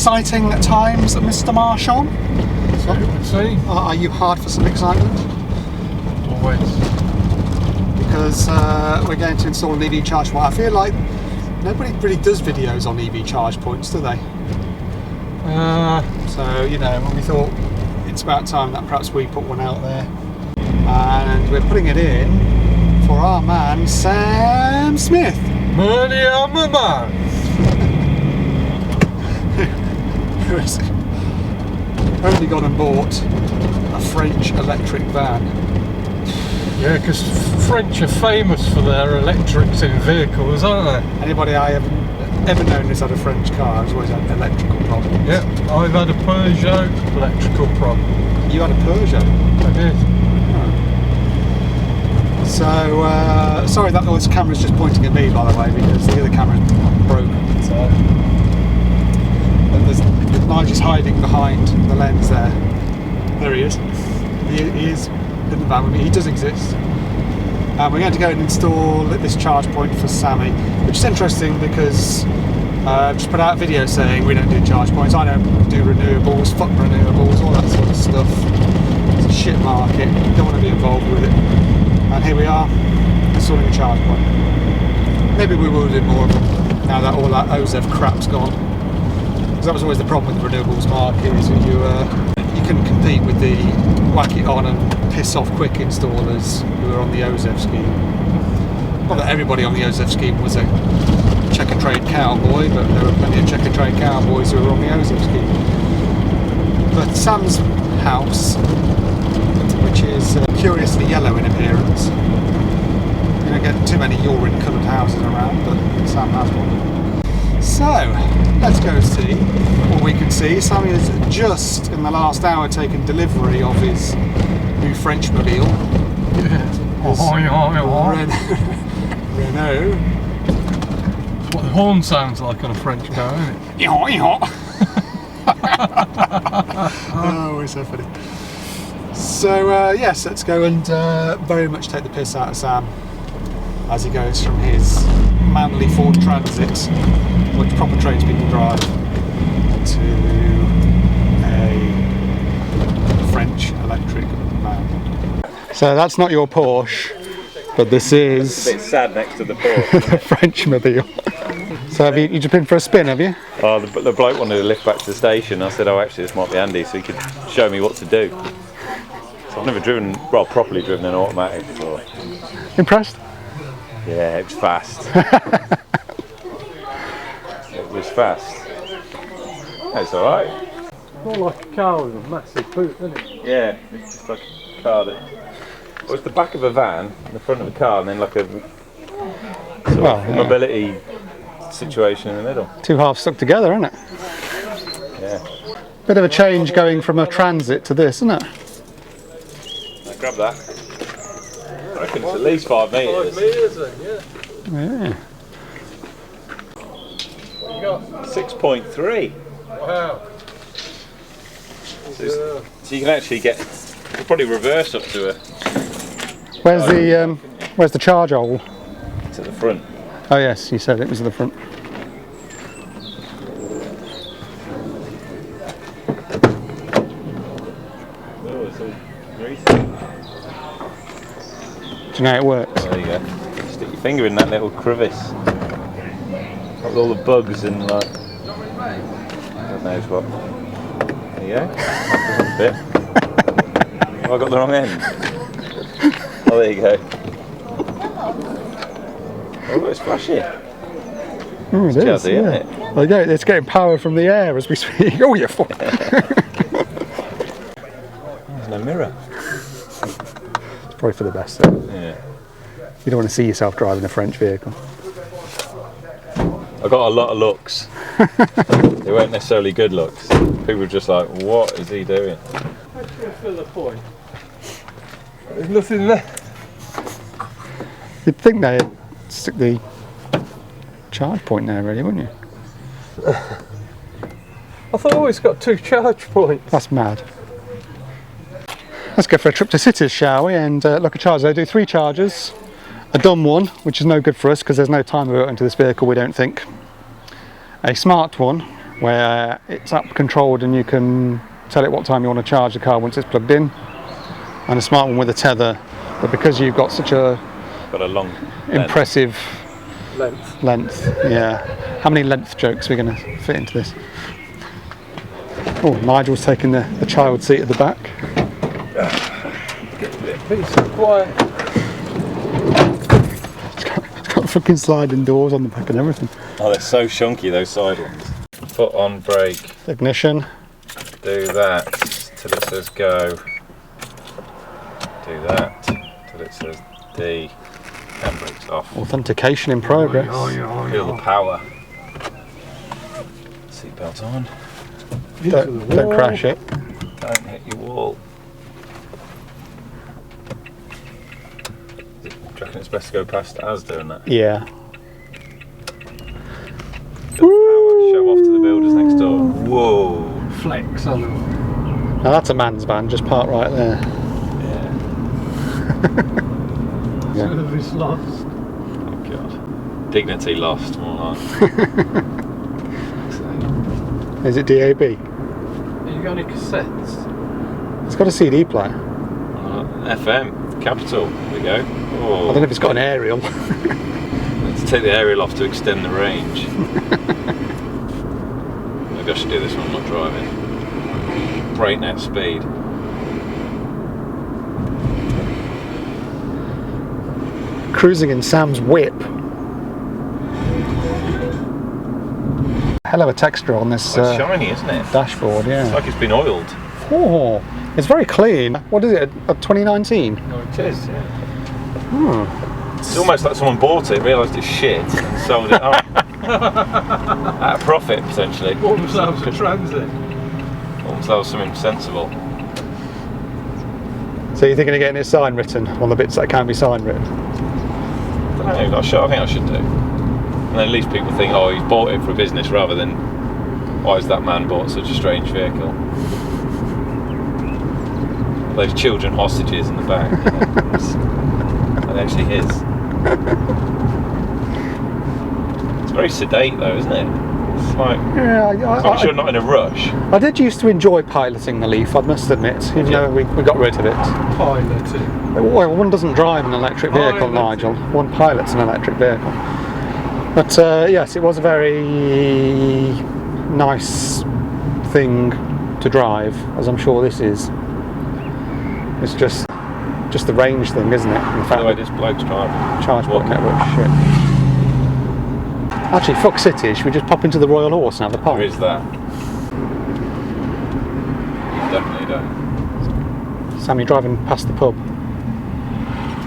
exciting times, Mr. Marshall. See? Are you hard for some excitement? Always. Because we're going to install an EV charge point. I feel like nobody really does videos on EV charge points, do they? So, you know, we thought it's about time that perhaps we put one out there. And we're putting it in for our man, Sam Smith. Money on my mind. Who has only gone and bought a French electric van. Yeah, because French are famous for their electrics in vehicles, aren't they? Anybody I have ever known who's had a French car has always had electrical problems. Yeah, I've had a Peugeot electrical problem. You had a Peugeot? I did. Oh. So, sorry that this camera's just pointing at me, by the way, because the other camera's broken. So, and there's Nigel's hiding behind the lens there. There he is. He is in the van with me. He does exist. We're going to go and install this charge point for Sammy, which is interesting because I've just put out a video saying we don't do charge points. I don't do renewables, fuck renewables, all that sort of stuff. It's a shit market. Don't want to be involved with it. And here we are, installing a charge point. Maybe we will do more of them now that all that OZEV crap's gone. Because that was always the problem with the renewables market, is that you couldn't compete with the whack it on and piss off quick installers who were on the OZEV scheme. Not that everybody on the OZEV scheme was a check and trade cowboy, but there were plenty of check and trade cowboys who were on the OZEV scheme. But Sam's house, which is curiously yellow in appearance, you don't get too many urine coloured houses around, but Sam has one. So, let's go see what we can see. Sammy has just in the last hour taken delivery of his new Frenchmobile. Renault. That's what the horn sounds like on a French car, isn't it? Oh, it's so funny. So, yes, let's go and very much take the piss out of Sam as he goes from his manly Ford Transit, which proper tradespeople drive, to a French electric van. So that's not your Porsche, but this is... It's a bit sad next to the Porsche. the Frenchmobile. So have you just been for a spin, have you? Oh, the bloke wanted to lift back to the station. I said, oh, actually, this might be handy, so he could show me what to do. So I've never driven, well, properly driven an automatic before. Impressed? Yeah, it was fast. It was fast. It's alright. More like a car with a massive boot, isn't it? Yeah, it's just like a car that... Well, it's the back of a van, the front of a car, and then like a sort of mobility situation in the middle. Two halves stuck together, isn't it? Yeah. Bit of a change going from a Transit to this, isn't it? Now grab that. I reckon it's at least 5 metres. 5 metres then, yeah. Yeah. You got 6.3. wow. So you can actually get, you'll probably reverse up to a... Where's the charge hole? It's at the front. Oh yes, you said it was at the front. Oh, it's all greasy. Do you know how it works? There you go. Stick your finger in that little crevice. With all the bugs and like... God knows what. There you go. That doesn't fit. Have I got the wrong end? Oh, there you go. Oh, it's flashy. Oh, it is, jazzy, yeah. isn't it? There you go, it's getting power from the air as we speak. Oh, you're full. There's no mirror. It's probably for the best, though. Yeah. You don't want to see yourself driving a French vehicle. I got a lot of looks. They weren't necessarily good looks. People were just like, what is he doing? How do you feel the point? There's nothing there. You'd think they'd stick the charge point there, really, wouldn't you? I thought, oh, it's got 2 charge points. That's mad. Let's go for a trip to cities, shall we, and look at chargers. They do 3 chargers, a dumb one, which is no good for us because there's no timer built into this vehicle, we don't think. A smart one, where it's app controlled and you can tell it what time you want to charge the car once it's plugged in, and a smart one with a tether. But because you've got such a long impressive Length. yeah. How many length jokes are we going to fit into this? Oh, Nigel's taking the child seat at the back. Get a bit peace and quiet. It's got fucking sliding doors on the back and everything. Oh, they're so shunky, those side ones. Foot on brake. Ignition. Do that till it says go. Do that till it says D. Handbrake's off. Authentication in progress. Feel the power. Seatbelt on. Don't crash it. Don't hit your wall. Do you reckon it's best to go past as doing that? Yeah. Show off to the builders next door. Whoa. Flex on them. Now that's a man's van, just parked right there. Yeah. Service lost. Oh god. Dignity lost, more like. Is it DAB? Have you got any cassettes? It's got a CD player. FM, Capital, there we go. I Oh. don't know if it's got an aerial. Let's take the aerial off to extend the range. Maybe I should do this when I'm not driving. Breakneck speed. Cruising in Sam's whip. Hell of a texture on this It's shiny, isn't it? dashboard, yeah. It's like it's been oiled. Oh, it's very clean. What is it, a 2019? No, it is, yeah. It's almost like someone bought it, realised it's shit, and sold it on. At a profit, potentially. Bought themselves a transit. Bought themselves something sensible. So you're thinking of getting it sign written on the bits that can be sign written? I don't know, I think I should do. And then at least people think, oh, he's bought it for a business, rather than, why has that man bought such a strange vehicle? Those children hostages in the back. You know, and actually his. It's very sedate though, isn't it? It's like, Yeah, as long as you're not in a rush. I did used to enjoy piloting the Leaf, I must admit, even though we got rid of it. Piloting. Well, one doesn't drive an electric vehicle, Piloting. Nigel. One pilots an electric vehicle. But yes, it was a very nice thing to drive, as I'm sure this is. It's just the range thing, isn't it? And the By fact the way, that this bloke's driving. Chargepoint network shit. Actually, fuck City, should we just pop into the Royal Horse and have a pop? There is that. Definitely don't. Sammy driving past the pub.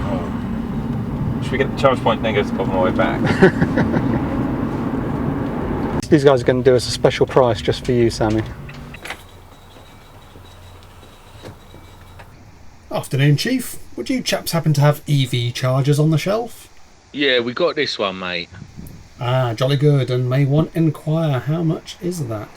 Oh. Should we get the charge point and then go to the pub on the way back? These guys are going to do us a special price just for you, Sammy. Afternoon, Chief. Would you chaps happen to have EV chargers on the shelf? Yeah, we got this one, mate. Ah, jolly good, and may one inquire how much is that?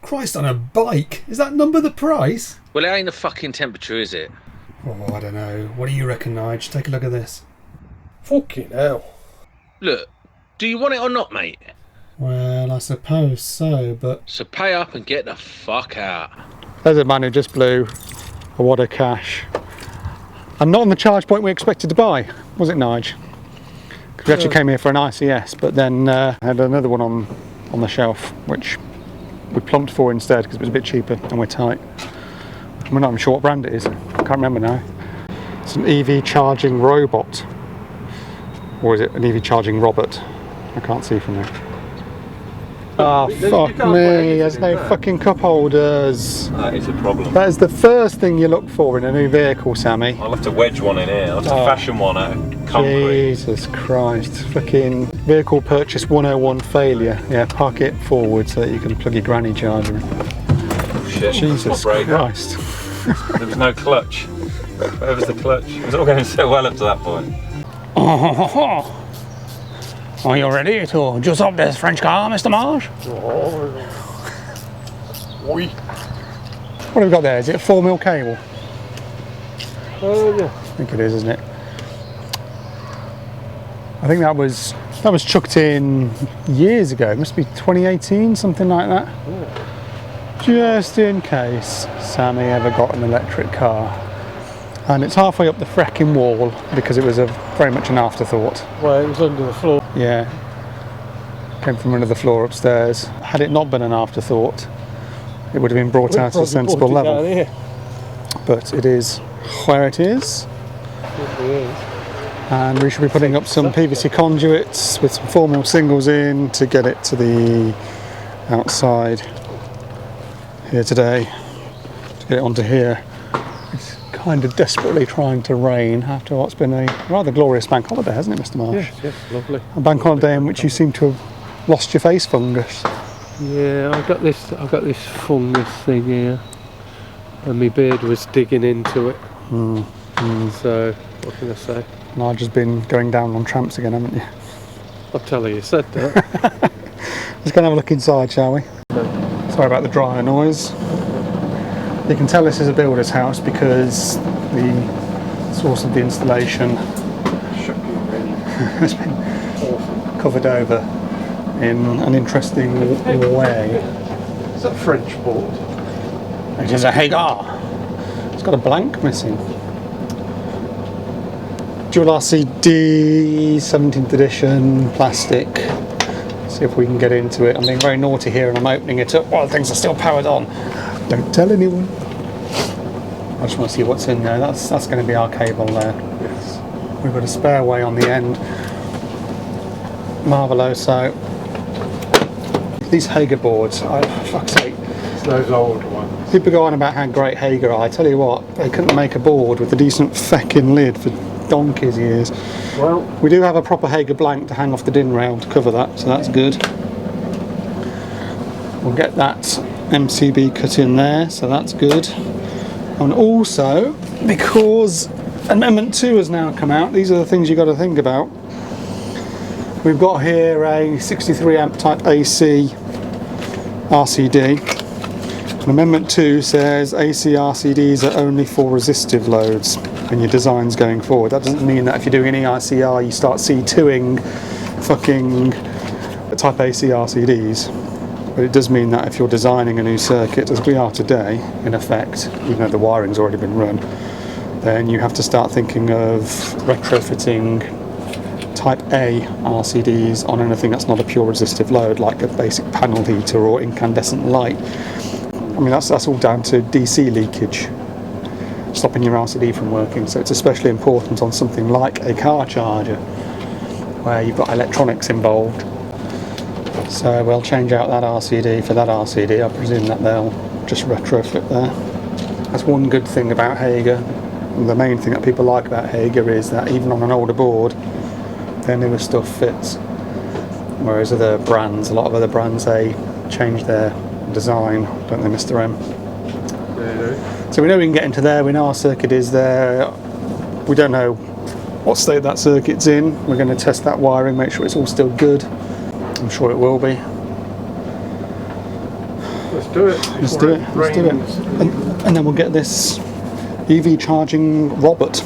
Christ on a bike! Is that number the price? Well, it ain't the fucking temperature, is it? Oh, I don't know. What do you reckon, Nige? Take a look at this. Fucking hell. Look, do you want it or not, mate? Well, I suppose so, but... So pay up and get the fuck out. There's a man who just blew a wad of cash. And not on the charge point we expected to buy, was it, Nige? 'Cause we actually came here for an ICS, but then had another one on the shelf, which we plumped for instead because it was a bit cheaper and we're tight. We're not even sure what brand it is. I can't remember now. It's an EV charging robot. Or is it an EV charging robot? I can't see from there. Oh, You fuck can't put me, anything there's in no there. fucking cup holders. That is a problem. That is the first thing you look for in a new vehicle, Sammy. I'll have to wedge one in here. I'll have to Oh. fashion one out of concrete. Jesus Christ. Fucking vehicle purchase 101 failure. Yeah, park it forward so that you can plug your granny charger in. Oh, shit. Jesus My brake. Christ. There was no clutch. Where was the clutch? It was all going so well up to that point. Are you ready to juice up this French car, Mr. Marsh? Oi. What have we got there? Is it a 4mm cable? Oh, yeah. I think it is, isn't it? I think that was chucked in years ago. It must be 2018, something like that. Just in case Sammy ever got an electric car. And it's halfway up the fracking wall because it was very much an afterthought. Well, it was under the floor. Yeah. Came from under the floor upstairs. Had it not been an afterthought, it would have been brought out at a sensible level. But it is where it is. It is. And we should be putting up some PVC conduits with some 4mm singles in to get it to the outside here today, to get it onto here. It's kind of desperately trying to rain after what's been a rather glorious bank holiday, hasn't it, Mr. Marsh? Yes, lovely. A bank holiday in which you seem to have lost your face fungus. Yeah, I got this fungus thing here, and my beard was digging into it. So what can I say? Nigel has been going down on tramps again, haven't you? I'll tell you, you said that. Let's go and have a look inside, shall we? Sorry about the dryer noise. You can tell this is a builder's house because the source of the installation has been covered over in an interesting way. Is that French board? It is a Hagar. It's got a blank missing. Dual RCD, 17th edition, plastic. See if we can get into it. I'm being very naughty here and I'm opening it up while things are still powered on. Don't tell anyone. I just want to see what's in there. That's going to be our cable there. Yes. We've got a spare way on the end. Marveloso. These Hager boards, for fuck's sake. It's those old ones. People go on about how great Hager are. I tell you what, they couldn't make a board with a decent feckin' lid for donkey's years. Well, We do have a proper Hager blank to hang off the din rail to cover that, so that's good. We'll get that MCB cut in there, so that's good. And also, because Amendment 2 has now come out, these are the things you've got to think about. We've got here a 63 amp type AC RCD. And Amendment 2 says AC RCDs are only for resistive loads in your designs going forward. That doesn't mean that if you're doing any ICR you start C2ing fucking type AC RCDs. But it does mean that if you're designing a new circuit, as we are today, in effect, even though the wiring's already been run, then you have to start thinking of retrofitting type A RCDs on anything that's not a pure resistive load, like a basic panel heater or incandescent light. I mean, that's all down to DC leakage, stopping your RCD from working. So it's especially important on something like a car charger, where you've got electronics involved. So we'll change out that RCD for that RCD. I presume that they'll just retrofit there. That's one good thing about Hager. The main thing that people like about Hager is that even on an older board, their newer stuff fits. Whereas other brands, a lot of other brands, they change their design, don't they, Mr. M? So we know we can get into there, we know our circuit is there. We don't know what state that circuit's in. We're going to test that wiring, make sure it's all still good. I'm sure it will be. let's do it. Let's do it. Let's do it. And then we'll get this EV charging Robert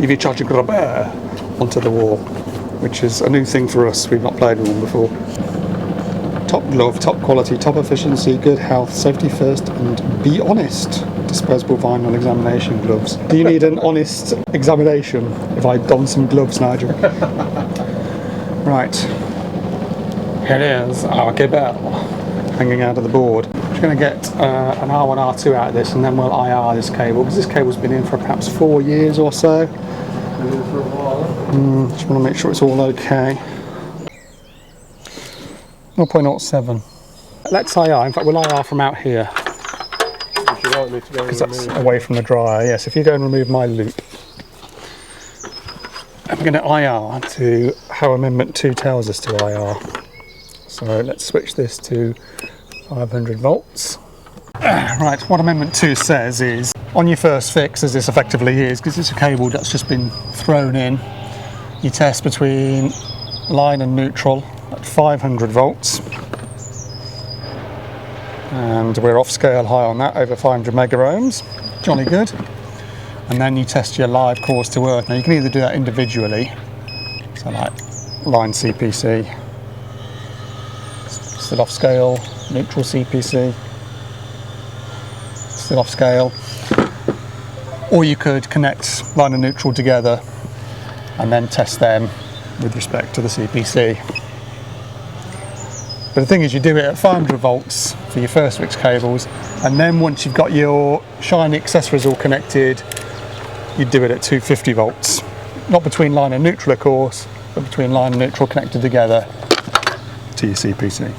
EV charging Robert onto the wall, which is a new thing for us. We've not played with one before. Top glove, top quality, top efficiency, good health, safety first, and be honest. Disposable vinyl examination gloves. Do you need an honest examination if I don some gloves, Nigel? Right. Here it is, our cable hanging out of the board. We're going to get an R1, R2 out of this, and then we'll IR this cable, because this cable's been in for perhaps 4 years or so. Been in for a while. Just want to make sure it's all okay. 0.07. Let's IR, in fact we'll IR from out here, Would you like me to go and because that's remove away from the dryer. Yes, if you go and remove my loop. I'm going to IR to how Amendment 2 tells us to IR. So let's switch this to 500 volts. Right, what Amendment 2 says is, on your first fix, as this effectively is, because it's a cable that's just been thrown in, you test between line and neutral at 500 volts. And we're off scale high on that, over 500 mega ohms. Jolly good. and then you test your live cores to earth. Now you can either do that individually, so like line CPC, still off scale, neutral CPC, still off scale, or you could connect line and neutral together and then test them with respect to the CPC. But the thing is, you do it at 500 volts for your first switch cables, and then once you've got your shiny accessories all connected, you do it at 250 volts. Not between line and neutral, of course, but between line and neutral connected together to your CPC.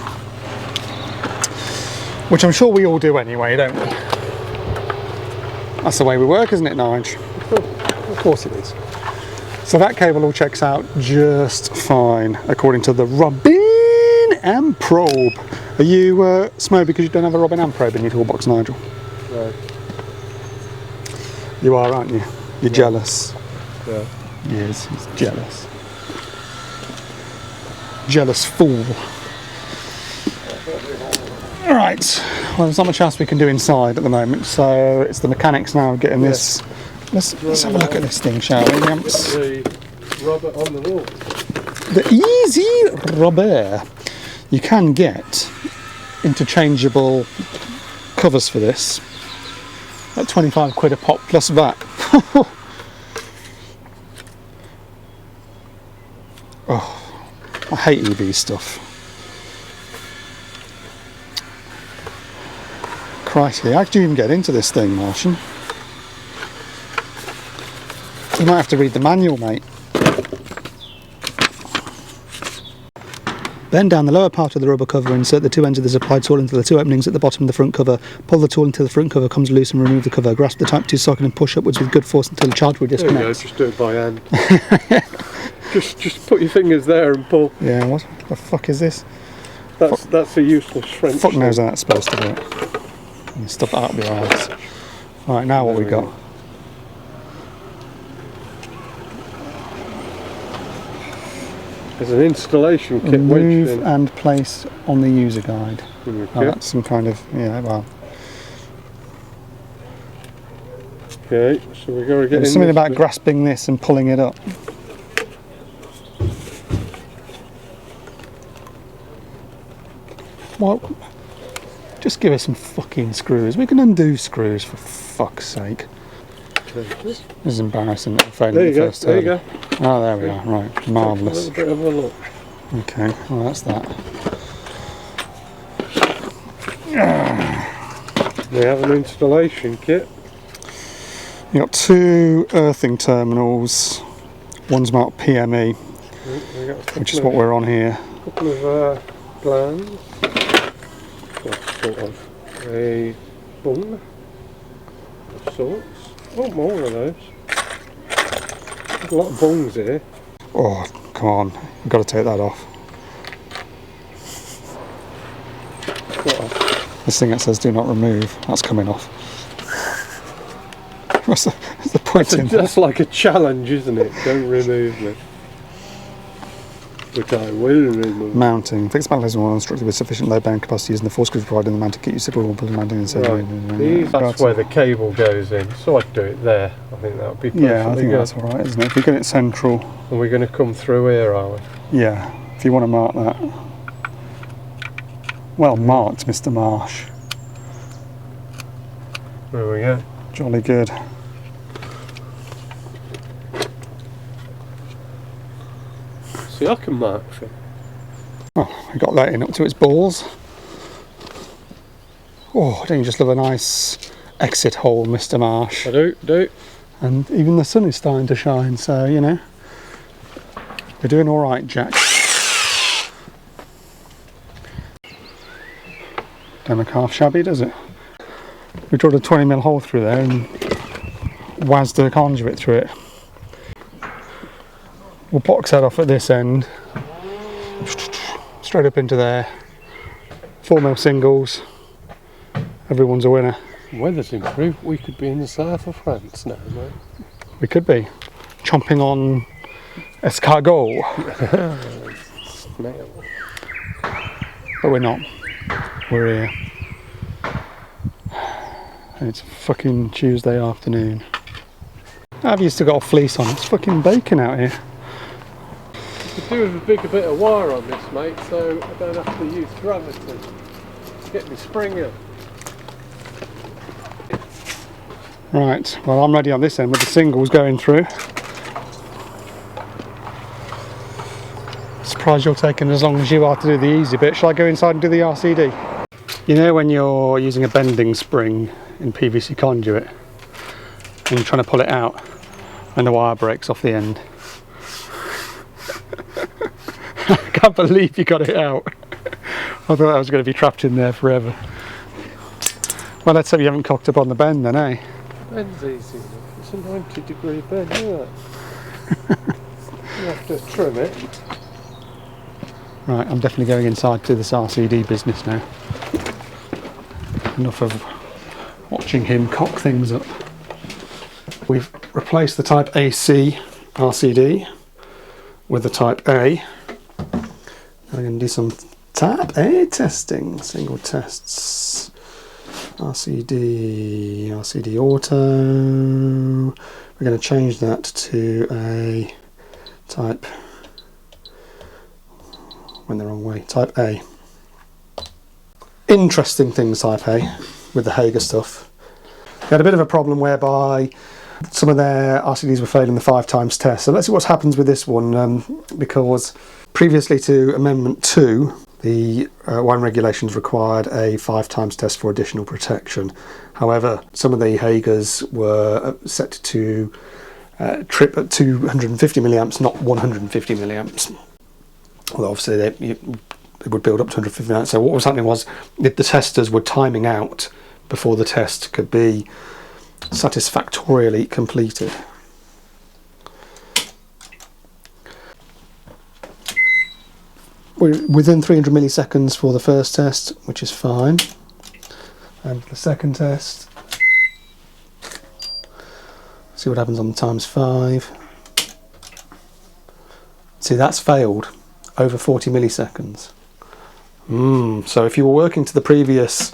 Which I'm sure we all do anyway, don't we? That's the way we work, isn't it, Nige? Of course it is. So that cable all checks out just fine, according to the Robin and probe. Are you smug because you don't have a Robin and probe in your toolbox, Nigel? No. You are, aren't you? You're jealous. Yeah. Yes, he's jealous. Jealous fool. Alright, well there's not much else we can do inside at the moment, so it's the mechanics now getting this. Let's have a look at this thing, shall we? The rubber on the wall. The Easee rubber. You can get interchangeable covers for this at 25 quid a pop plus VAT. Oh, I hate EV stuff. Crikey, how do you even get into this thing, Martian? You might have to read the manual, mate. Bend down the lower part of the rubber cover, insert the two ends of the supply tool into the two openings at the bottom of the front cover. Pull the tool until the front cover comes loose and remove the cover. Grasp the Type 2 socket and push upwards with good force until the charge will disconnect. There you go, just do it by hand. just put your fingers there and pull. Yeah, what the fuck is this? That's a useless French. Fuck knows how that's supposed to do it. You stuff that out of your eyes. Right, now what we got? There's an installation kit. Move and place on the user guide. Okay. Oh, that's some kind of, yeah, well. Okay, so we've got to get There's in something this about bit. grasping this and pulling it up. Well, just give us some fucking screws. We can undo screws for fuck's sake. Okay. This is embarrassing that we're failing There you the go, first there you turn. go. Oh, there we are, right, A marvellous. little bit of a look. Okay, well that's that. We have an installation kit. You've got two earthing terminals. One's marked PME, We got a couple which is what we're on here. couple of glands. Sort of a bung of sorts. Oh, more of those. There's a lot of bungs here. Oh, come on, we've got to take that off. This thing that says do not remove, that's coming off. What's the point in that? That's like a challenge, isn't it? Don't remove me. Which I will remove. Mounting. Fixed metal is one constructed with sufficient load bearing capacity using the four screws provided in the mounting kit. You simple one mounting and so That's where the cable goes in, so I'd do it there. I think that would be perfectly yeah, I think good. that's alright, isn't it? If we get it central. And we're going to come through here, are we? Yeah, if you want to mark that. Well marked, Mr. Marsh. There we go. Jolly good. See, I can mark things. Oh, we got that in up to its balls. Oh, don't you just love a nice exit hole, Mr. Marsh? I do. And even the sun is starting to shine, so you know. We're doing alright, Jack. Don't look half shabby, does it? We drilled a 20mm hole through there and wazzed a conduit through it. We'll box that off at this end, straight up into there. 4mm singles. Everyone's a winner. Weather's improved. We could be in the south of France now, mate. We could be chomping on escargot, Snail. but we're not. We're here. And it's fucking Tuesday afternoon. Have you still got a fleece on? It's fucking bacon out here. Could do with a bigger bit of wire on this, mate, so I don't have to use gravity to get me spring in. Right, well I'm ready on this end with the singles going through. Surprised you're taking as long as you are to do the easy bit. Shall I go inside and do the RCD? You know when you're using a bending spring in PVC conduit and you're trying to pull it out and the wire breaks off the end? I can't believe you got it out. I thought that was going to be trapped in there forever. Well, let's hope you haven't cocked up on the bend then, eh? Bend's easy enough. It's a 90-degree bend, look at that. You have to trim it. Right, I'm definitely going inside to this RCD business now. Enough of watching him cock things up. We've replaced the Type AC RCD with the Type A. I'm going to do some Type A testing, single tests. RCD Auto. We're going to change that to a Type, went the wrong way, Type A. Interesting things Type A with the Hager stuff. They had a bit of a problem whereby some of their RCDs were failing the 5 times test. So let's see what happens with this one, because previously to Amendment 2, the wine regulations required a 5 times test for additional protection. However, some of the Hagers were set to trip at 250 milliamps, not 150 milliamps. Well, obviously it would build up to 150 milliamps. So what was happening was the testers were timing out before the test could be satisfactorily completed. We're within 300 milliseconds for the first test, which is fine. And the second test, see what happens on the times 5. See, that's failed over 40 milliseconds. So if you were working to the previous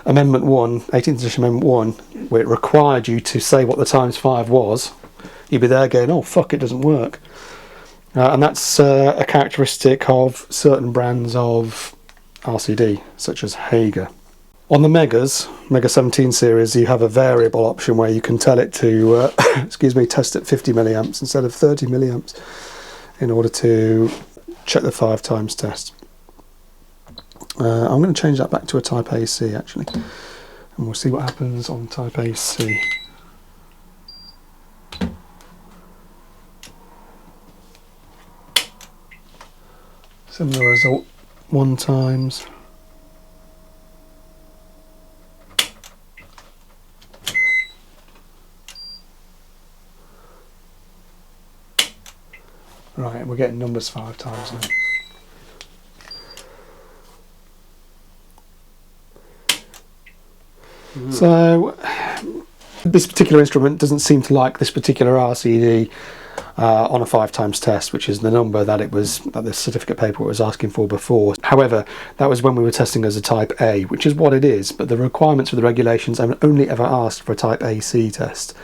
Amendment 1, 18th edition Amendment 1, where it required you to say what the times 5 was, you'd be there going, oh fuck, it doesn't work. And that's a characteristic of certain brands of RCD, such as Hager. On the Megas, Mega 17 series, you have a variable option where you can tell it to, test at 50 milliamps instead of 30 milliamps in order to check the 5 times test. I'm going to change that back to a Type AC actually, and we'll see what happens on Type AC. Similar result 1 times. Right, we're getting numbers 5 times now. So this particular instrument doesn't seem to like this particular RCD on a 5 times test, which is the number that the certificate paper was asking for before. However, that was when we were testing as a Type A, which is what it is, but the requirements for the regulations only ever asked for a Type AC test.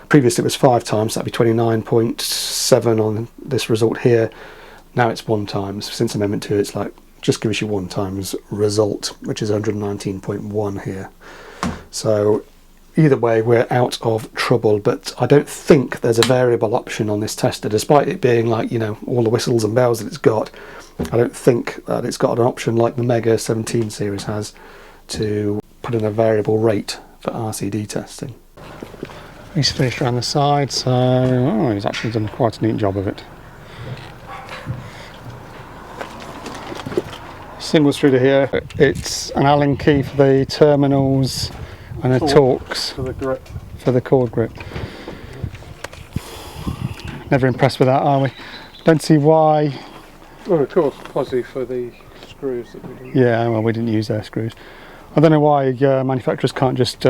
Previously it was 5 times, that'd be 29.7 on this result here. Now it's 1 times. Since Amendment 2, it's like, just give us your 1 times result, which is 119.1 here. So either way, we're out of trouble, but I don't think there's a variable option on this tester, despite it being like, you know, all the whistles and bells that it's got. I don't think that it's got an option like the Mega 17 series has to put in a variable rate for RCD testing. He's finished around the side, so he's actually done quite a neat job of it. Symbols through to here. It's an Allen key for the terminals and a Torx for the grip, for the cord grip. Never impressed with that, are we? Don't see why. Well, of course, posi for the screws that we didn't. Yeah, well, we didn't use their screws. I don't know why manufacturers can't just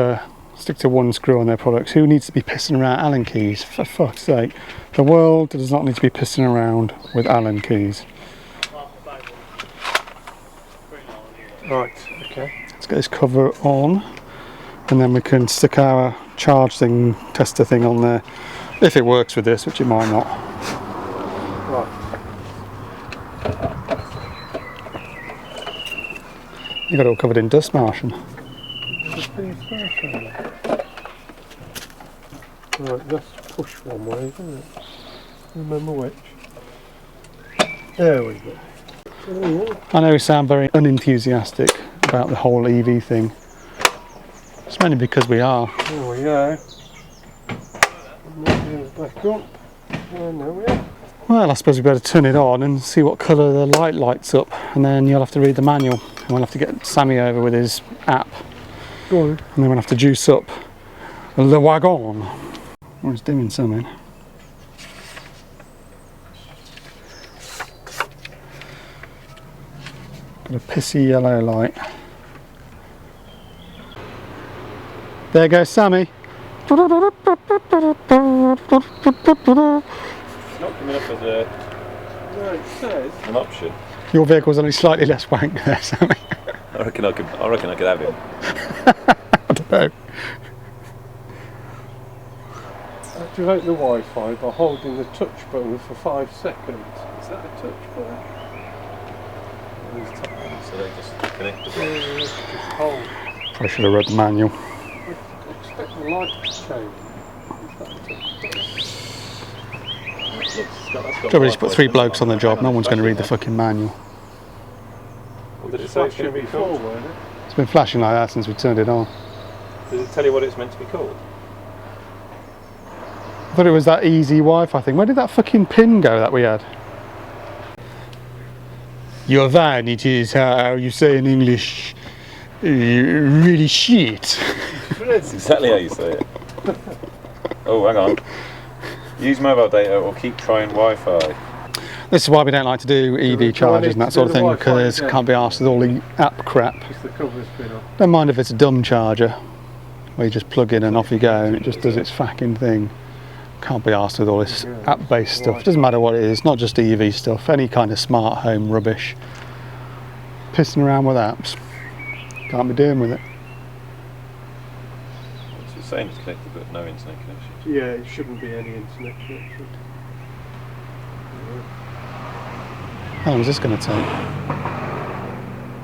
stick to 1 screw on their products. Who needs to be pissing around Allen keys? For fuck's sake. The world does not need to be pissing around with Allen keys. Right, okay. Let's get this cover on, and then we can stick our tester thing on there If it works with this, which it might not. Right. You got it all covered in dust, Martian. Right, let's push one way, isn't it? Remember which? There we go. I know we sound very unenthusiastic about the whole EV thing. It's mainly because we are. There we go. Back up. And there we are. Well, I suppose we better turn it on and see what colour the light lights up, and then you'll have to read the manual. And we'll have to get Sammy over with his app. Go on. And then we'll have to juice up the wagon. Or it's doing something. Got a pissy yellow light. There goes Sammy. It's not coming up as No, it says. an option. Your vehicle's only slightly less wank there, Sammy. I reckon I could have him. I don't know. Activate the Wi-Fi by holding the touch button for 5 seconds. Is that a touch button? So they just connect the Just hold. Probably should have read the manual. Expect the light to change. Is that a touch button? Trouble is, put 3 blokes on the job. No one's going to read the fucking manual. What did it say? Flashing before, weren't it? It's been flashing like that since we turned it on. Does it tell you what it's meant to be called? I thought it was that Easee Wi-Fi thing. Where did that fucking pin go that we had? Your van, it is how you say in English, really shit. That's exactly how you say it. Oh, hang on. Use mobile data or keep trying Wi-Fi. This is why we don't like to do EV chargers and that sort of thing, because can't be arsed with all the app crap. Because the cover's been off. Don't mind if it's a dumb charger, where you just plug in and off you go and it just does its fucking thing. Can't be arsed with all this app-based stuff. Doesn't matter what it is, not just EV stuff, any kind of smart home rubbish. Pissing around with apps. Can't be doing with it. It's saying it's connected but no internet connection. Yeah, it shouldn't be any internet connection. How long is this going to take?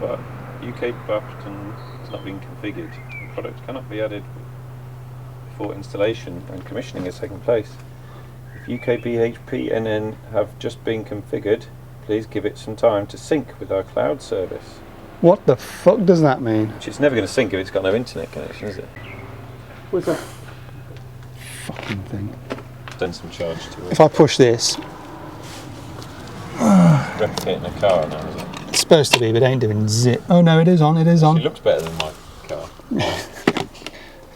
But UK button has not been configured. The product cannot be added before installation and commissioning has taken place. If UK BHPNN have just been configured, please give it some time to sync with our cloud service. What the fuck does that mean? Which it's never going to sync if it's got no internet connection, is it? What's that? Fucking thing. Send some charge to If I push this, replicate in a car now, is it? it's supposed to be, but it ain't doing zip. Oh no, it is on, it is It on. looks better than my car.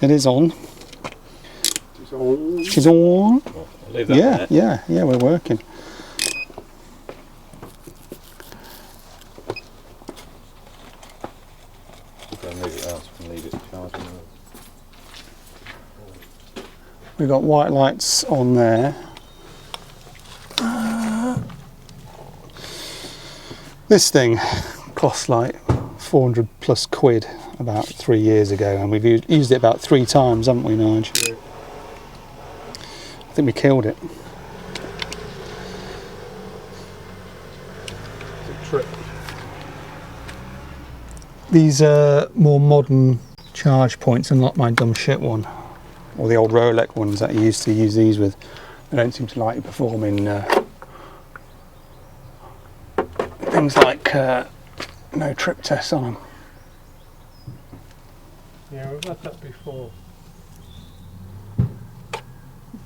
It is on. It's all. She's on. Well, I'll leave that there. Yeah, we're working. Go and leave it out and leave it charging. We've got white lights on there. This thing costs like 400 plus quid about 3 years ago, and we've used it about 3 times, haven't we, Nige? Yeah. I think we killed it. It's a trick. These are more modern charge points, unlike my dumb shit one, or the old Rolex ones that you used to use these with. They don't seem to like you performing things like no trip tests on them. Yeah, we've had that before.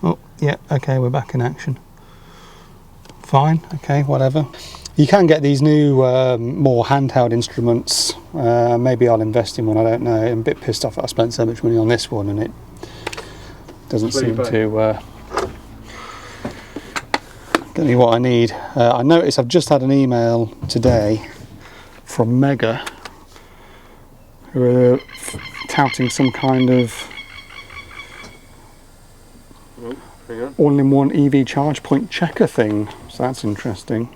Oh, yeah, okay, we're back in action. Fine, okay, whatever. You can get these new, more handheld instruments. Maybe I'll invest in one, I don't know. I'm a bit pissed off that I spent so much money on this one and it doesn't seem to get me what I need. I noticed I've just had an email today from Mega, who are touting some kind of all-in-one EV charge point checker thing, so that's interesting.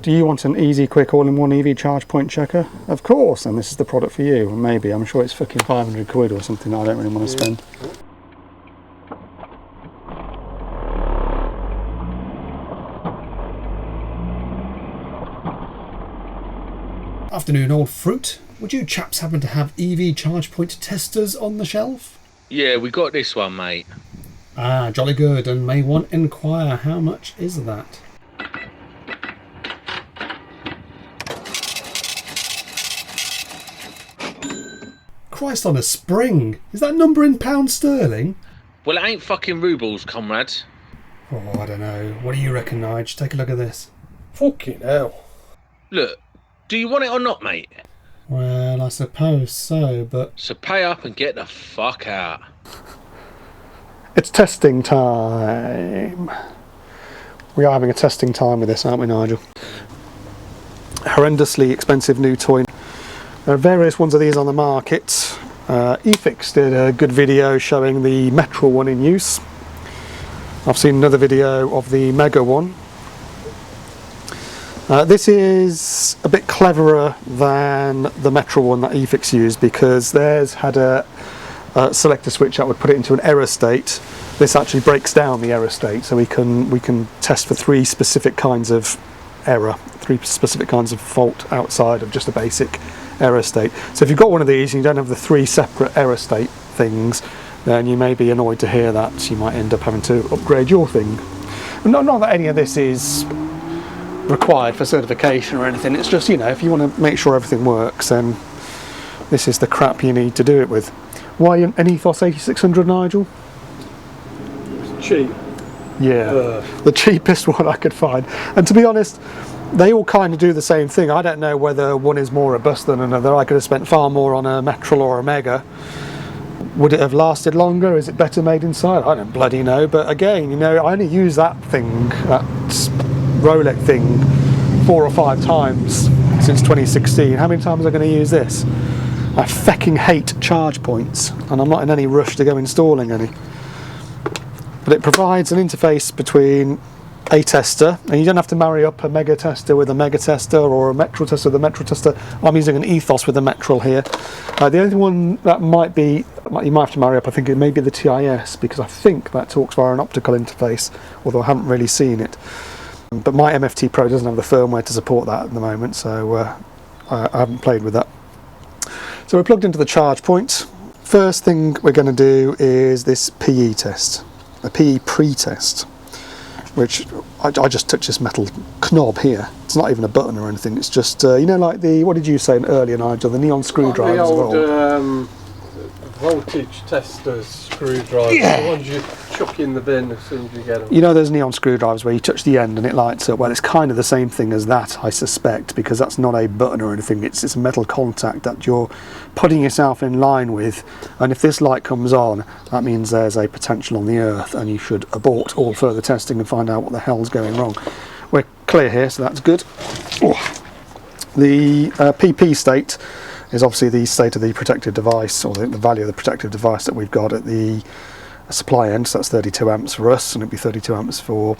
Do you want an easy, quick all-in-one EV charge point checker? Of course, and this is the product for you. Maybe, I'm sure it's fucking 500 quid or something that I don't really want to spend. Afternoon, old fruit. Would you chaps happen to have EV Chargepoint testers on the shelf? Yeah, we got this one, mate. Ah, jolly good, and may one inquire how much is that? Christ on a spring! Is that number in pounds sterling? Well, it ain't fucking rubles, comrade. Oh, I don't know. What do you reckon, Nige? Take a look at this. Fucking hell. Look, do you want it or not, mate? Well, I suppose so, but... So pay up and get the fuck out. It's testing time. We are having a testing time with this, aren't we, Nigel? Horrendously expensive new toy. There are various ones of these on the market. Efix did a good video showing the metal one in use. I've seen another video of the mega one. This is a bit cleverer than the metal one that Efix used, because theirs had a selector switch that would put it into an error state. This actually breaks down the error state, so we can test for 3 specific kinds of error, 3 specific kinds of fault outside of just a basic error state. So if you've got one of these and you don't have the 3 separate error state things, then you may be annoyed to hear that. You might end up having to upgrade your thing. Not that any of this is required for certification or anything, it's just, you know, if you want to make sure everything works, then this is the crap you need to do it with. Why an Ethos 8600, Nigel? It's cheap. Yeah, the cheapest one I could find. And to be honest, they all kind of do the same thing. I don't know whether one is more robust than another. I could have spent far more on a Metrol or a Mega. Would it have lasted longer? Is it better made inside? I don't bloody know. But again, you know, I only use that thing, that Rolex thing, 4 or 5 times since 2016. How many times am I going to use this? I fucking hate charge points, and I'm not in any rush to go installing any. But it provides an interface between a tester, and you don't have to marry up a Mega tester with a Mega tester or a Metrol tester with a Metrol tester. I'm using an Ethos with a Metrol here. The only one that might be, you might have to marry up, I think it may be the TIS, because I think that talks via an optical interface, although I haven't really seen it. But my MFT Pro doesn't have the firmware to support that at the moment, so I haven't played with that. So we're plugged into the charge point. First thing we're going to do is this PE test, a PE pre-test, which I just touch this metal knob here. It's not even a button or anything, it's just, you know, like the, what did you say earlier, Nigel, the neon screwdrivers the of old. Voltage testers, screwdrivers, Yeah. the ones you chuck in the bin as soon as you get them. You know those neon screwdrivers where you touch the end and it lights up? Well, it's kind of the same thing as that, I suspect, because that's not a button or anything. It's a metal contact that you're putting yourself in line with, and if this light comes on, that means there's a potential on the earth, and you should abort all further testing and find out what the hell's going wrong. We're clear here, so that's good. Oh. The PP state is obviously the state of the protective device, or the value of the protective device that we've got at the supply end. So that's 32 amps for us, and it'll be 32 amps for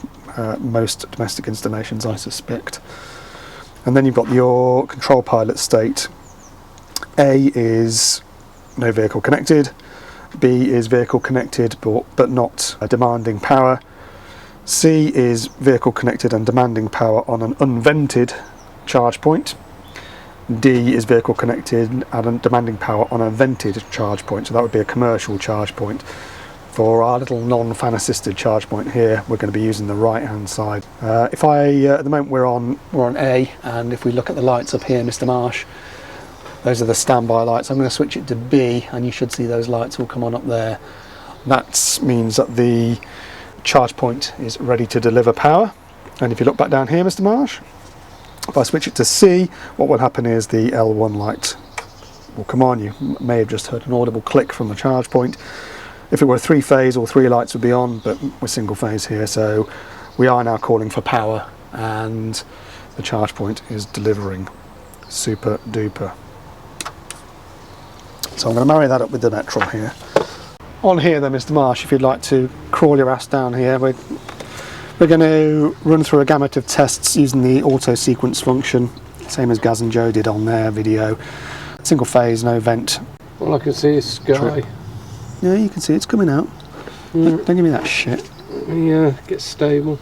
most domestic installations, I suspect. And then you've got your control pilot state. A is no vehicle connected, B is vehicle connected but not demanding power, C is vehicle connected and demanding power on an unvented charge point, D is vehicle connected and demanding power on a vented charge point, so that would be a commercial charge point. For our little non-fan assisted charge point here, we're going to be using the right hand side. If I at the moment we're on A, and if we look at the lights up here, Mr. Marsh, those are the standby lights. I'm going to switch it to B, and you should see those lights will come on up there. That means that the charge point is ready to deliver power. And if you look back down here, Mr. Marsh, if I switch it to C, what will happen is the L1 light will come on. You may have just heard an audible click from the charge point. If it were 3-phase, all 3 lights would be on, but we're single phase here, so we are now calling for power, and the charge point is delivering. Super duper. So I'm going to marry that up with the Metrol here. On here then, Mr. Marsh, if you'd like to crawl your ass down here, we're going to run through a gamut of tests using the auto sequence function, same as Gaz and Joe did on their video. Single phase, no vent. All I can see is sky. Yeah, you can see it's coming out. Don't give me that shit. Yeah, get stable.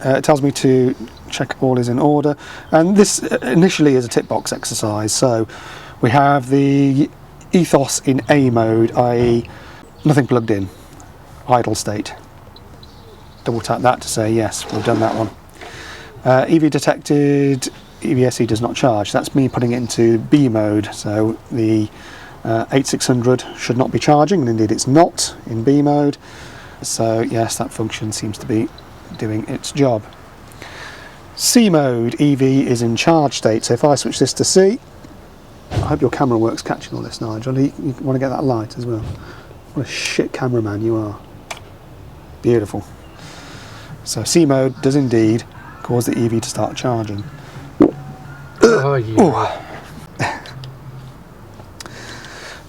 It tells me to check all is in order, and this initially is a tick box exercise. So we have the ethos in A mode, i.e. nothing plugged in, idle state. Double tap that to say yes, we've done that one. EV detected, EVSE does not charge. That's me putting it into B mode, so the 8600 should not be charging, and indeed it's not in B mode. So yes, that function seems to be doing its job. C mode, EV is in charge state, so if I switch this to C, I hope your camera works catching all this, Nigel. You want to get that light as well. What a shit cameraman you are. Beautiful. So C mode does indeed cause the EV to start charging. Oh, yeah.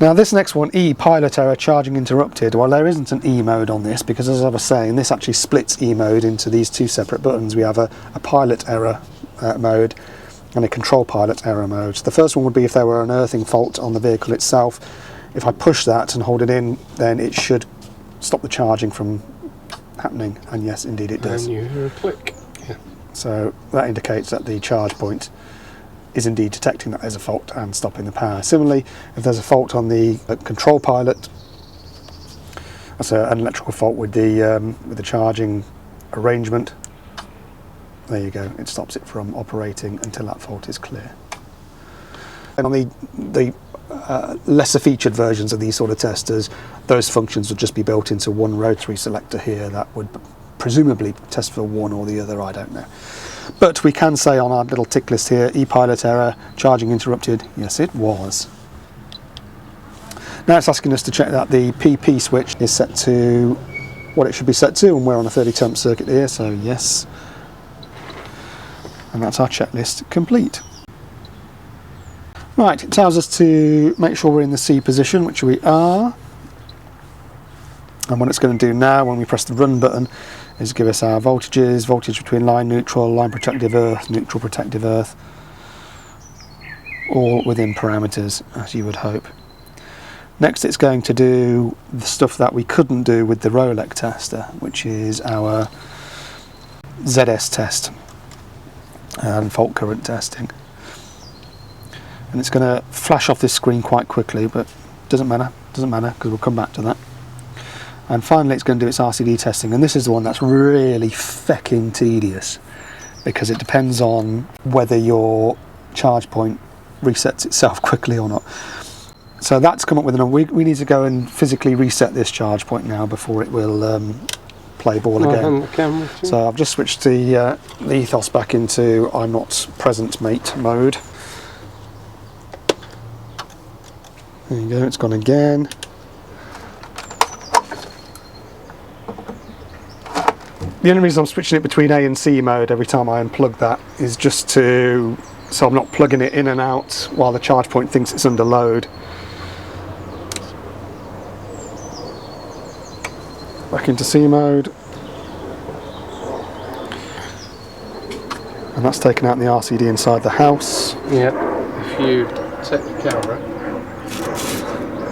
Now this next one, E, pilot error, charging interrupted. Well, there isn't an E mode on this because, as I was saying, this actually splits E mode into these two separate buttons. We have a pilot error mode and a control pilot error mode. So the first one would be if there were an earthing fault on the vehicle itself. If I push that and hold it in, then it should stop the charging from happening, and yes, indeed it does. And you hear a click. Yeah. So that indicates that the charge point is indeed detecting that there's a fault and stopping the power. Similarly, if there's a fault on the control pilot, that's an electrical fault with the charging arrangement, there you go, it stops it from operating until that fault is clear. And on the lesser featured versions of these sort of testers, those functions would just be built into one rotary selector here that would presumably test for one or the other, I don't know. But we can say on our little tick list here, e-pilot error, charging interrupted. Yes, it was. Now it's asking us to check that the PP switch is set to what it should be set to, and we're on a 32 amp circuit here, so yes. And that's our checklist complete. Right, it tells us to make sure we're in the C position, which we are. And what it's going to do now when we press the run button is give us our voltages, voltage between line neutral, line protective earth, neutral protective earth, all within parameters, as you would hope. Next it's going to do the stuff that we couldn't do with the Rolex tester, which is our ZS test and fault current testing. And it's going to flash off this screen quite quickly, but doesn't matter because we'll come back to that. And finally it's going to do its RCD testing, and this is the one that's really fecking tedious because it depends on whether your charge point resets itself quickly or not. So that's come up with we need to go and physically reset this charge point now before it will play ball again. The camera too. So I've just switched the ethos back into I'm not present mate mode. There you go, it's gone again. The only reason I'm switching it between A and C mode every time I unplug that is just so I'm not plugging it in and out while the charge point thinks it's under load. Back into C mode. And that's taken out the RCD inside the house. Yeah, if you take the camera.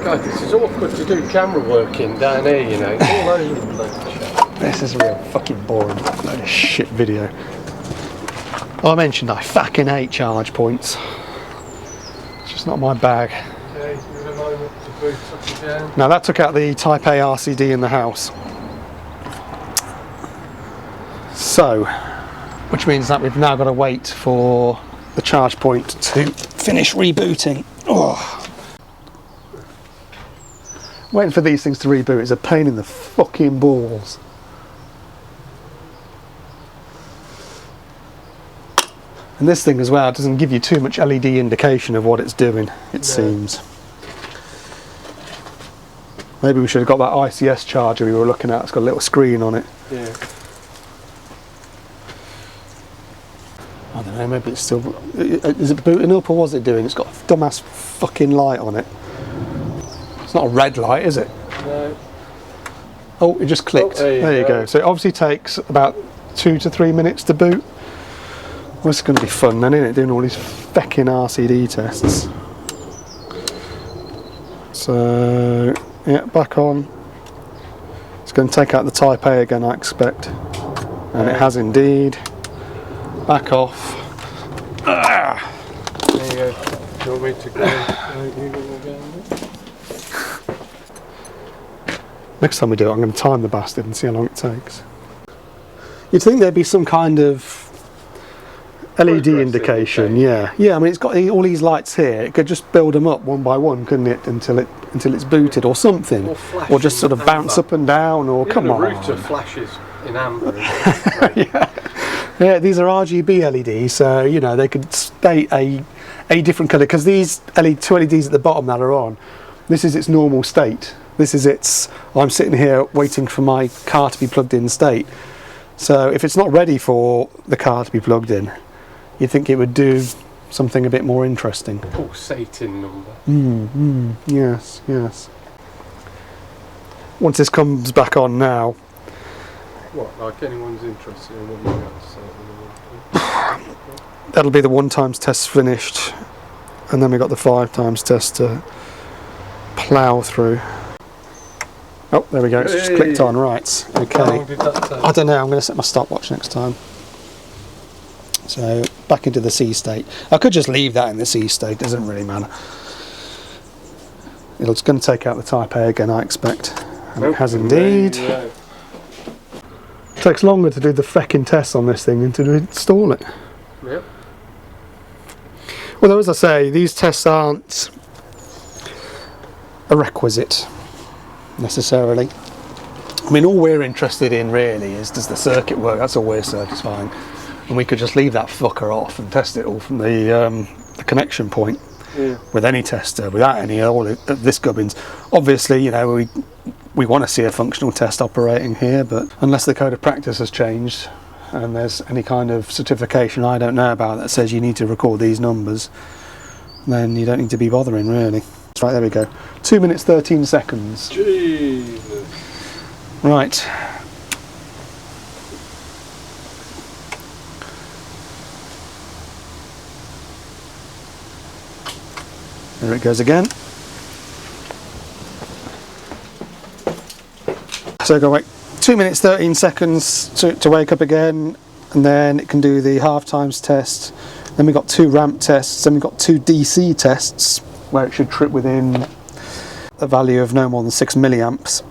God, this is awkward to do camera working down here, you know, it's all over the place. This is a real fucking boring load of shit video. Oh, I mentioned I fucking hate charge points. It's just not my bag. Okay, give it a moment to boot up again. Now that took out the Type A RCD in the house. So, which means that we've now got to wait for the charge point to finish rebooting. Oh. Waiting for these things to reboot is a pain in the fucking balls. And this thing as well doesn't give you too much LED indication of what it's doing, it seems. Maybe we should have got that ICS charger we were looking at. It's got a little screen on it. Yeah. I don't know, maybe it's still... Is it booting up or what's it doing? It's got a dumbass fucking light on it. It's not a red light, is it? No. Oh, it just clicked. Oh, there you go. So it obviously takes about 2 to 3 minutes to boot. Well, it's going to be fun then, isn't it? Doing all these fecking RCD tests. So, yeah, back on. It's going to take out the Type A again, I expect. And it has indeed. Back off. Ah. There you go. Do you want me to go? You gonna go? Next time we do it, I'm going to time the bastard and see how long it takes. You'd think there'd be some kind of LED indication, yeah. Yeah, I mean, it's got all these lights here. It could just build them up one by one, couldn't it, until it's booted or something. Or just sort of bounce up and down, or come on. The router flashes in amber. Yeah, these are RGB LEDs, so, you know, they could state a different colour, because these two LEDs at the bottom that are on, this is its normal state. This is its, I'm sitting here waiting for my car to be plugged in state. So if it's not ready for the car to be plugged in, you'd think it would do something a bit more interesting. Pulsating number. Yes, yes. Once this comes back on now, What, like anyone's interested in what you got to say at the moment? that'll be the 1 times test finished, and then we've got the 5 times test to plough through. Oh, there we go, it's just clicked on, right, okay. How long did that take? I don't know, I'm going to set my stopwatch next time. So, back into the C state. I could just leave that in the C state, doesn't really matter. It's going to take out the Type A again, I expect. And it has indeed. Yeah. It takes longer to do the feckin' tests on this thing than to install it. Yep. Although, as I say, these tests aren't a requisite, necessarily. I mean, all we're interested in, really, is does the circuit work? That's all we're satisfying. And we could just leave that fucker off and test it all from the connection point, with any tester, without any all of this gubbins. Obviously, you know, we want to see a functional test operating here, but unless the code of practice has changed and there's any kind of certification I don't know about that says you need to record these numbers, then you don't need to be bothering, really. Right, there we go. 2 minutes 13 seconds. Jesus. Right. There it goes again. So go wait 2 minutes 13 seconds to wake up again, and then it can do the half times test. Then we've got 2 ramp tests, then we've got 2 DC tests where it should trip within a value of no more than 6 milliamps.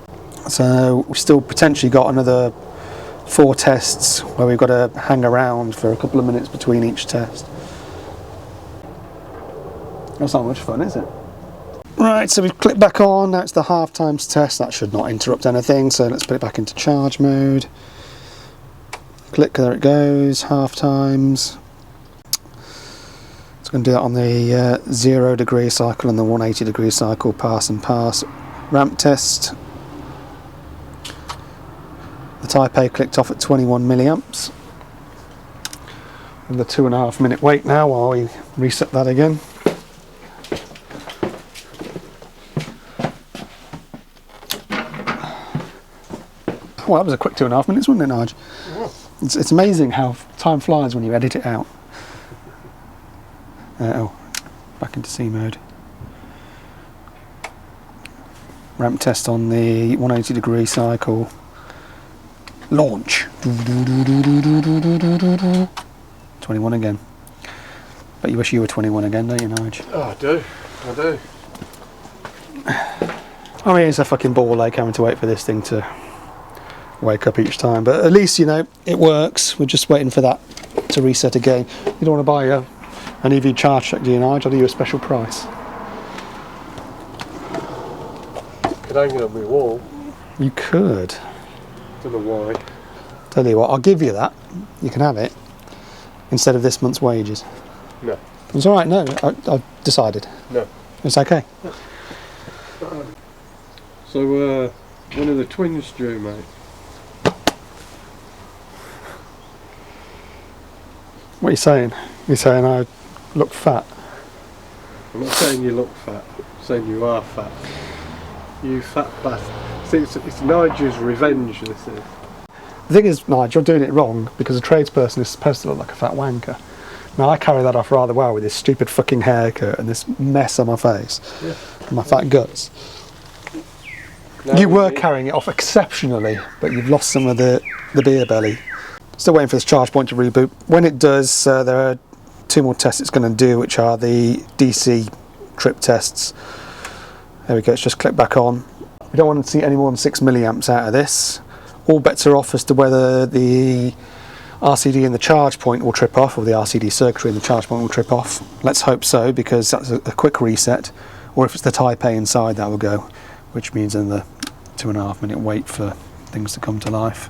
So we've still potentially got another 4 tests where we've got to hang around for a couple of minutes between each test. That's not much fun, is it? Right, so we've clicked back on, now it's the half times test. That should not interrupt anything, so let's put it back into charge mode. Click, there it goes, half times. It's going to do that on the 0 degree cycle and the 180 degree cycle, pass and pass. Ramp test. The Type A clicked off at 21 milliamps. And the 2.5 minute wait now while we reset that again. Well, that was a quick 2.5 minutes, wasn't it, Nige? Yeah. It's amazing how time flies when you edit it out. Back into C mode. Ramp test on the 180 degree cycle. Launch. 21 again. But you wish you were 21 again, don't you, Nige? Oh, I do. I mean, it's a fucking ball ache having to wait for this thing to wake up each time, but at least, you know, it works. We're just waiting for that to reset again. You don't want to buy an EV charge check, do you, Nige? I'll do you a special price. Could hang it on my wall. You could. Don't know why. Tell you what, I'll give you that. You can have it instead of this month's wages. No. It's all right. No, I've decided. No. It's okay. So, when are the twins due, mate? What are you saying? You're saying I look fat? I'm not saying you look fat. I'm saying you are fat. You fat bastard. See, it's Nigel's revenge, this is. The thing is, Nigel, you're doing it wrong because a tradesperson is supposed to look like a fat wanker. Now, I carry that off rather well with this stupid fucking haircut and this mess on my face. Yeah. And my fat guts. Now You were carrying it off exceptionally, but you've lost some of the beer belly. Still waiting for this charge point to reboot. When it does, there are 2 more tests it's going to do, which are the DC trip tests. There we go, it's just clicked back on. We don't want to see any more than 6 milliamps out of this. All bets are off as to whether the RCD and the charge point will trip off, or the RCD circuitry and the charge point will trip off. Let's hope so, because that's a quick reset. Or if it's the Type A inside, that will go, which means in the 2.5 minute wait for things to come to life.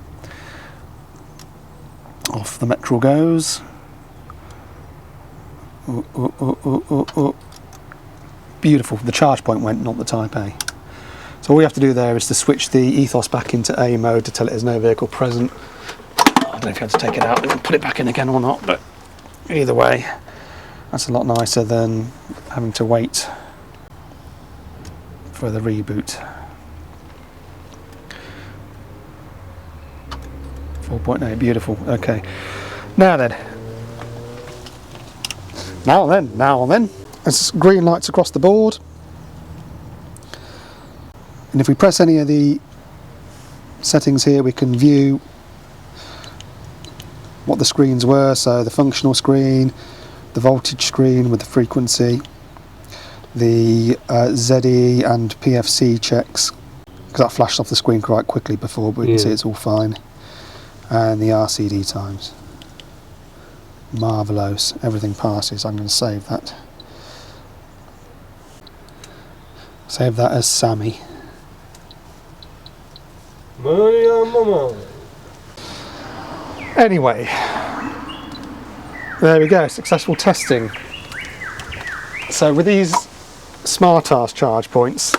Off the Metral goes. Ooh, ooh, ooh, ooh, ooh, ooh. Beautiful. The charge point went, not the Type A. So all we have to do there is to switch the ethos back into A mode to tell it there's no vehicle present. I don't know if you had to take it out and put it back in again or not, but either way, that's a lot nicer than having to wait for the reboot. 4.8, beautiful. Okay. Now then. There's green lights across the board. And if we press any of the settings here, we can view what the screens were. So the functional screen, the voltage screen with the frequency, the ZE and PFC checks, because that flashed off the screen quite quickly before, but we can see it's all fine. And the RCD times. Marvellous. Everything passes. I'm going to save that. Save that as Sammy. Anyway, there we go. Successful testing. So with these smart-ass charge points,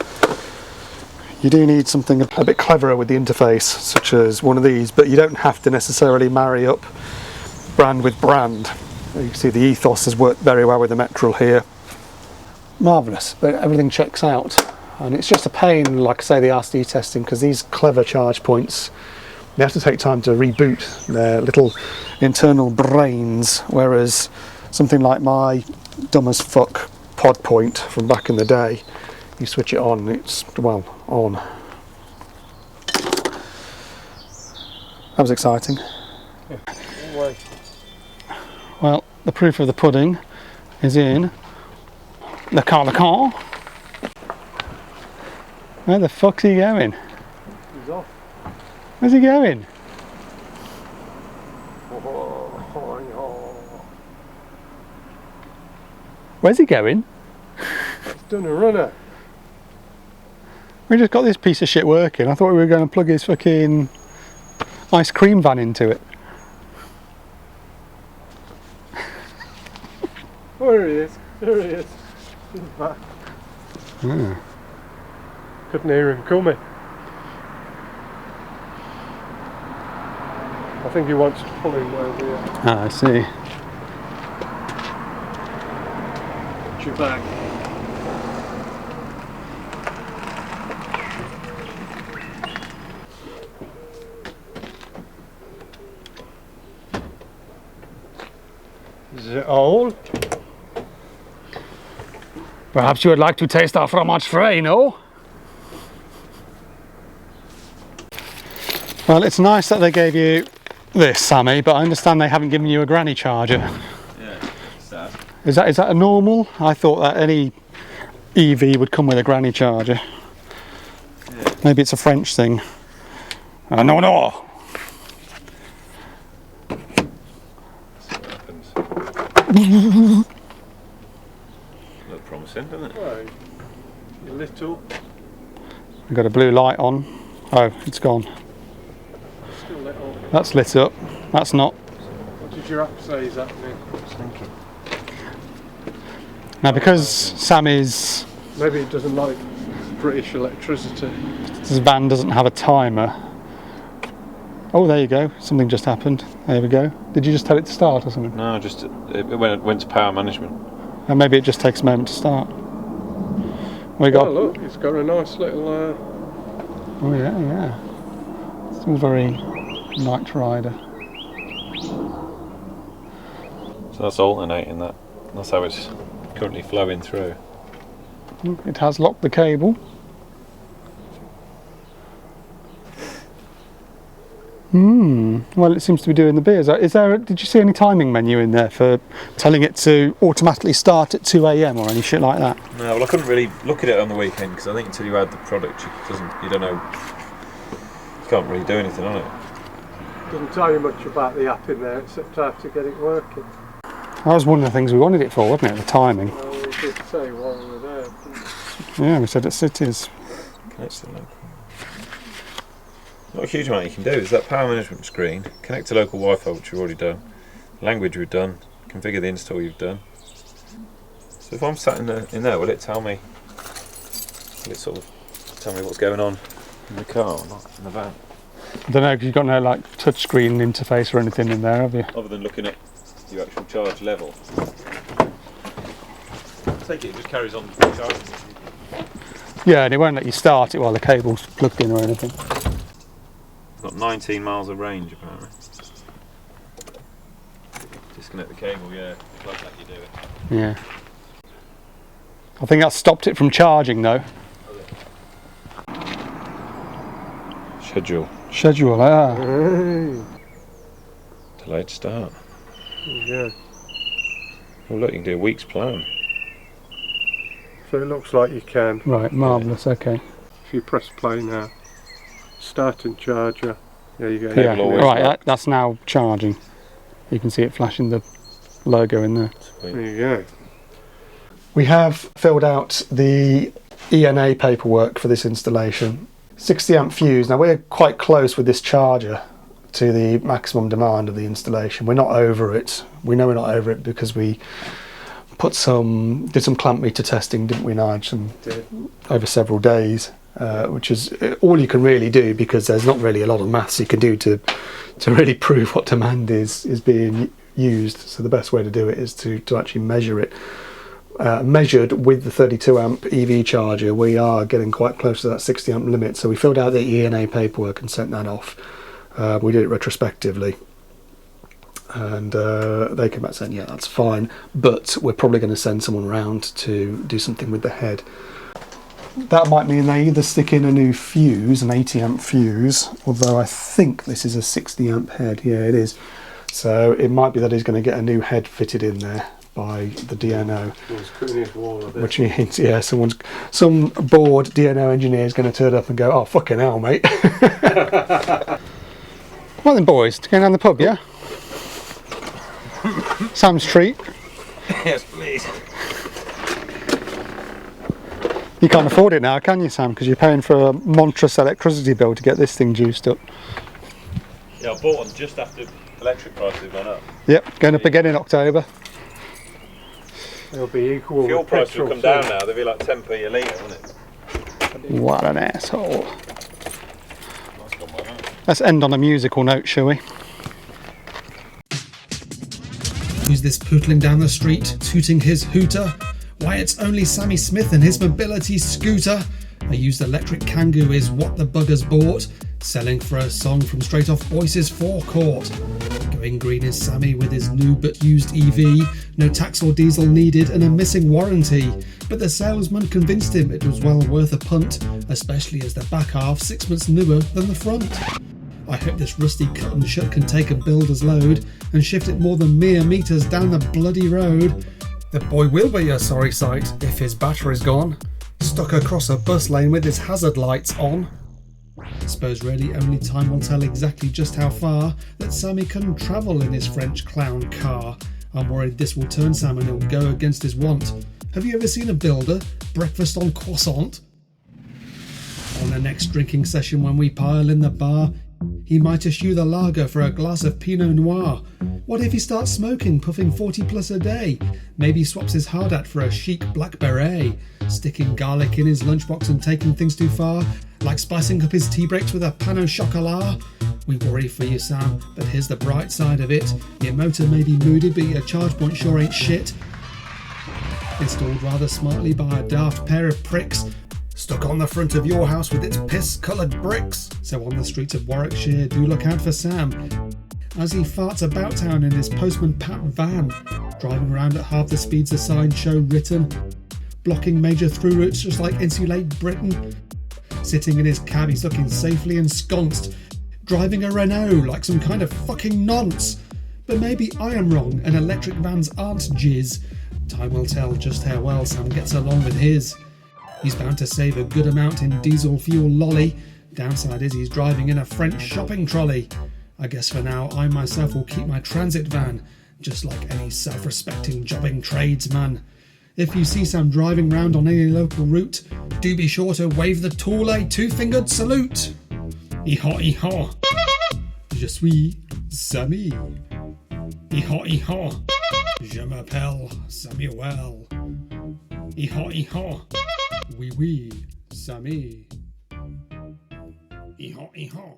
you do need something a bit cleverer with the interface, such as one of these, but you don't have to necessarily marry up brand with brand. You can see the ethos has worked very well with the Metral here. Marvellous, but everything checks out. And it's just a pain, like I say, the RCD testing, because these clever charge points, they have to take time to reboot their little internal brains, whereas something like my dumb as fuck pod point from back in the day, you switch it on, it's, well, on. That was exciting. Yeah. Well, the proof of the pudding is in the car. Where the fuck's he going? He's off. Where's he going? Where's he going? He's done a runner. We just got this piece of shit working. I thought we were going to plug his fucking ice cream van into it. There he is. There he is. He's back. Couldn't hear him coming. I think he wants to pull him over here. Ah, I see. Put your back. Is it all? Perhaps you would like to taste our fromage frais, no? Well, it's nice that they gave you this, Sammy, but I understand they haven't given you a granny charger. Yeah, sad. Is that a normal? I thought that any EV would come with a granny charger. Yeah. Maybe it's a French thing. No. See what happens. Look promising, doesn't it? Well, a little. We've got a blue light on. Oh, it's gone. Still lit on. That's lit up. That's not. What did your app say is happening? Thinking. Now, because Sammy's Maybe it doesn't like British electricity. van doesn't have a timer. Oh, there you go. Something just happened. There we go. Did you just tell it to start or something? No, just it went to power management. And maybe it just takes a moment to start. We got. Oh look, it's got a nice little. Oh yeah. Still very Knight Rider. So that's alternating that. That's how it's currently flowing through. It has locked the cable. Well, it seems to be doing the beers. Did you see any timing menu in there for telling it to automatically start at 2 a.m. or any shit like that? No, well, I couldn't really look at it on the weekend because I think until you add the product, you don't know. You can't really do anything on it. Doesn't tell you much about the app in there except how to get it working. That was one of the things we wanted it for, wasn't it? The timing. Well, we did say while we were there. Yeah, we said at cities. Connect to the local. Not a huge amount you can do. There's that power management screen. Connect to local Wi-Fi, which we've already done. Language we've done. Configure the install you've done. So if I'm sat in there, will it tell me? Will it sort of tell me what's going on in the car or not in the van? I don't know, because you've got no like touchscreen interface or anything in there, have you? Other than looking at your actual charge level. I take it just carries on charging. Yeah, and it won't let you start it while the cable's plugged in or anything. Got 19 miles of range apparently. Disconnect the cable, yeah. Plug let you do it. Yeah. I think that stopped it from charging though. Schedule, Hey. Delayed start. Yeah. Oh look, you can do a week's plan. So it looks like you can. Right, marvellous, okay. If you press play now, starting charger. There you go. Yeah, always right, that's now charging. You can see it flashing the logo in there. There you go. We have filled out the ENA paperwork for this installation. 60 amp fuse. Now we're quite close with this charger to the maximum demand of the installation. We're not over it. We know we're not over it because we did some clamp meter testing, didn't we, Nigel? Over several days, which is all you can really do because there's not really a lot of maths you can do to really prove what demand is being used. So the best way to do it is to actually measure it. Measured with the 32 amp EV charger, we are getting quite close to that 60 amp limit. So we filled out the ENA paperwork and sent that off. We did it retrospectively. And they came back saying, yeah, that's fine, but we're probably going to send someone round to do something with the head. That might mean they either stick in a new fuse, an 80 amp fuse, although I think this is a 60 amp head. Yeah, it is. So it might be that he's going to get a new head fitted in there by the DNO. He's cutting his wall a bit. Which means, yeah, some bored DNO engineer is going to turn up and go, oh, fucking hell, mate. Right then, boys, going down the pub, yeah? Sam's treat. Yes, please. You can't afford it now, can you, Sam? Because you're paying for a monstrous electricity bill to get this thing juiced up. Yeah, I bought one just after electric prices went up. Yep, going up again in October. It'll be equal. Fuel with price will petrol come down now, they'll be like 10p a litre, won't it? What an asshole. That's gone by now. Let's end on a musical note, shall we? Who's this pootling down the street, tooting his hooter? Why, it's only Sammy Smith and his mobility scooter. A used electric Kangoo is what the buggers bought, selling for a song from straight off Boyce's forecourt. Going green is Sammy with his new but used EV, no tax or diesel needed and a missing warranty. But the salesman convinced him it was well worth a punt, especially as the back half 6 months newer than the front. I hope this rusty cut and shut can take a builder's load and shift it more than mere meters down the bloody road. The boy will be a sorry sight if his battery's gone, stuck across a bus lane with his hazard lights on. Suppose really only time will tell exactly just how far that Sammy can travel in his French clown car. I'm worried this will turn Sam and he'll go against his want. Have you ever seen a builder breakfast on croissant? On the next drinking session when we pile in the bar, he might eschew the lager for a glass of Pinot Noir. What if he starts smoking, puffing 40 plus a day? Maybe swaps his hard hat for a chic black beret, sticking garlic in his lunchbox and taking things too far, like spicing up his tea breaks with a pan au chocolat. We worry for you, Sam, but here's the bright side of it. Your motor may be moody, but your Chargepoint sure ain't shit. Installed rather smartly by a daft pair of pricks, stuck on the front of your house with its piss-coloured bricks. So on the streets of Warwickshire, do look out for Sam as he farts about town in his Postman Pat van, driving around at half the speeds the signs show written, blocking major through routes just like Insulate Britain. Sitting in his cab, he's looking safely ensconced, driving a Renault like some kind of fucking nonce. But maybe I am wrong and electric vans aren't jizz. Time will tell just how well Sam gets along with his. He's bound to save a good amount in diesel fuel lolly. Downside is he's driving in a French shopping trolley. I guess for now I myself will keep my transit van, just like any self-respecting jobbing tradesman. If you see Sam driving round on any local route, do be sure to wave the tool a two-fingered salute. Hee-haw, hee-haw. Je suis Sammy. Hee-haw, hee-haw. Je m'appelle Samuel. Hee-haw, hee-haw. Oui, oui, Sammy. Hee-haw, hee-haw.